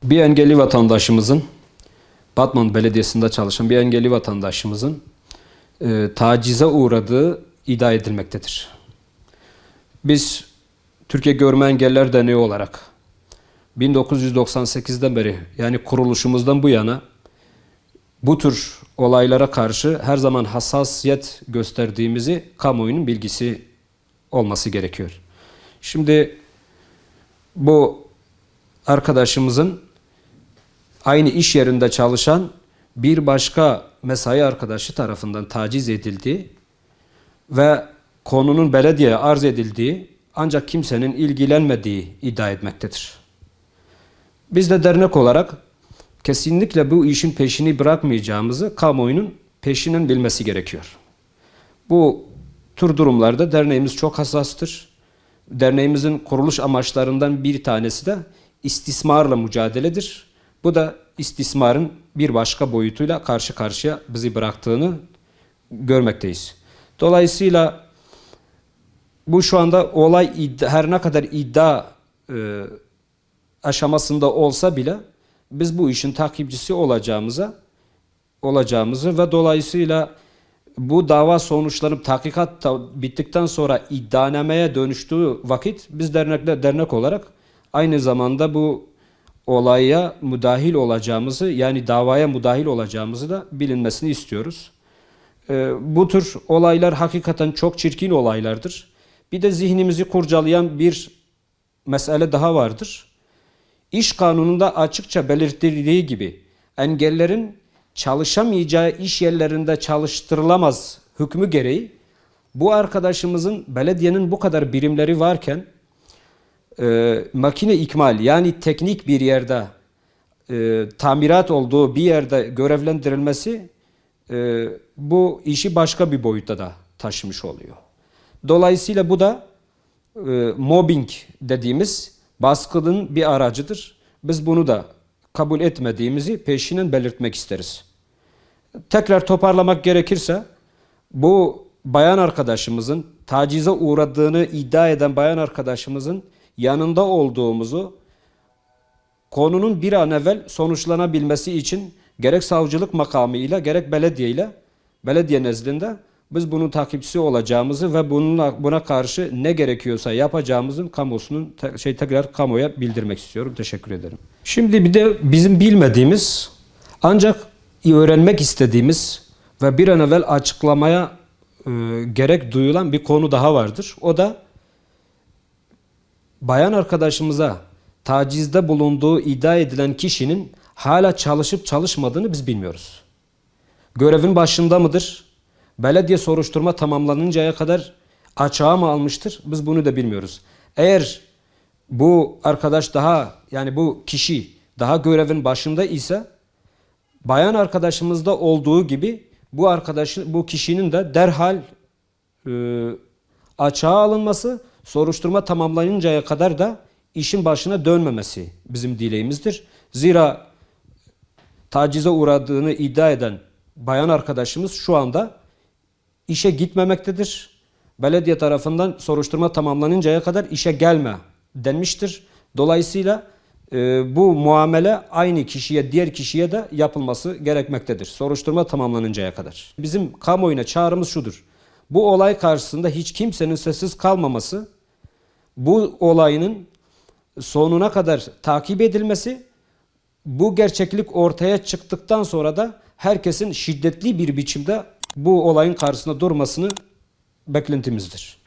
Bir engelli vatandaşımızın, Batman Belediyesi'nde çalışan bir engelli vatandaşımızın tacize uğradığı iddia edilmektedir. Biz Türkiye Görme Engelliler Derneği olarak 1998'den beri, yani kuruluşumuzdan bu yana bu tür olaylara karşı her zaman hassasiyet gösterdiğimizi kamuoyunun bilgisi olması gerekiyor. Şimdi bu arkadaşımızın aynı iş yerinde çalışan bir başka mesai arkadaşı tarafından taciz edildiği ve konunun belediyeye arz edildiği ancak kimsenin ilgilenmediği iddia etmektedir. Biz de dernek olarak kesinlikle bu işin peşini bırakmayacağımızı kamuoyunun peşinen bilmesi gerekiyor. Bu tür durumlarda derneğimiz çok hassastır. Derneğimizin kuruluş amaçlarından bir tanesi de istismarla mücadeledir. Bu da istismarın bir başka boyutuyla karşı karşıya bizi bıraktığını görmekteyiz. Dolayısıyla bu şu anda olay her ne kadar iddia aşamasında olsa bile biz bu işin takipçisi olacağımızı ve dolayısıyla bu dava sonuçlanıp tahkikat bittikten sonra iddianameye dönüştüğü vakit biz dernek olarak aynı zamanda bu olaya müdahil olacağımızı, yani davaya müdahil olacağımızı da bilinmesini istiyoruz. Bu tür olaylar hakikaten çok çirkin olaylardır. Bir de zihnimizi kurcalayan bir mesele daha vardır. İş kanununda açıkça belirtildiği gibi engellerin çalışamayacağı iş yerlerinde çalıştırılamaz hükmü gereği bu arkadaşımızın belediyenin bu kadar birimleri varken makine ikmal, yani teknik bir yerde tamirat olduğu bir yerde görevlendirilmesi bu işi başka bir boyutta da taşımış oluyor. Dolayısıyla bu da mobbing dediğimiz baskının bir aracıdır. Biz bunu da kabul etmediğimizi peşinen belirtmek isteriz. Tekrar toparlamak gerekirse bu bayan arkadaşımızın tacize uğradığını iddia eden bayan arkadaşımızın yanında olduğumuzu, konunun bir an evvel sonuçlanabilmesi için gerek savcılık makamıyla gerek belediye nezdinde biz bunun takipçisi olacağımızı ve buna karşı ne gerekiyorsa yapacağımızın tekrar kamuoya bildirmek istiyorum. Teşekkür ederim. Şimdi bir de bizim bilmediğimiz ancak öğrenmek istediğimiz ve bir an evvel açıklamaya gerek duyulan bir konu daha vardır. O da bayan arkadaşımıza tacizde bulunduğu iddia edilen kişinin hala çalışıp çalışmadığını biz bilmiyoruz. Görevin başında mıdır? Belediye soruşturma tamamlanıncaya kadar açığa mı almıştır? Biz bunu da bilmiyoruz. Eğer bu arkadaş bu kişi daha görevin başında ise bayan arkadaşımızda olduğu gibi bu kişinin de derhal açığa alınması, soruşturma tamamlanıncaya kadar da işin başına dönmemesi bizim dileğimizdir. Zira tacize uğradığını iddia eden bayan arkadaşımız şu anda işe gitmemektedir. Belediye tarafından soruşturma tamamlanıncaya kadar işe gelme denmiştir. Dolayısıyla bu muamele aynı kişiye, diğer kişiye de yapılması gerekmektedir. Soruşturma tamamlanıncaya kadar. Bizim kamuoyuna çağrımız şudur. Bu olay karşısında hiç kimsenin sessiz kalmaması, bu olayın sonuna kadar takip edilmesi, bu gerçeklik ortaya çıktıktan sonra da herkesin şiddetli bir biçimde bu olayın karşısında durmasını beklentimizdir.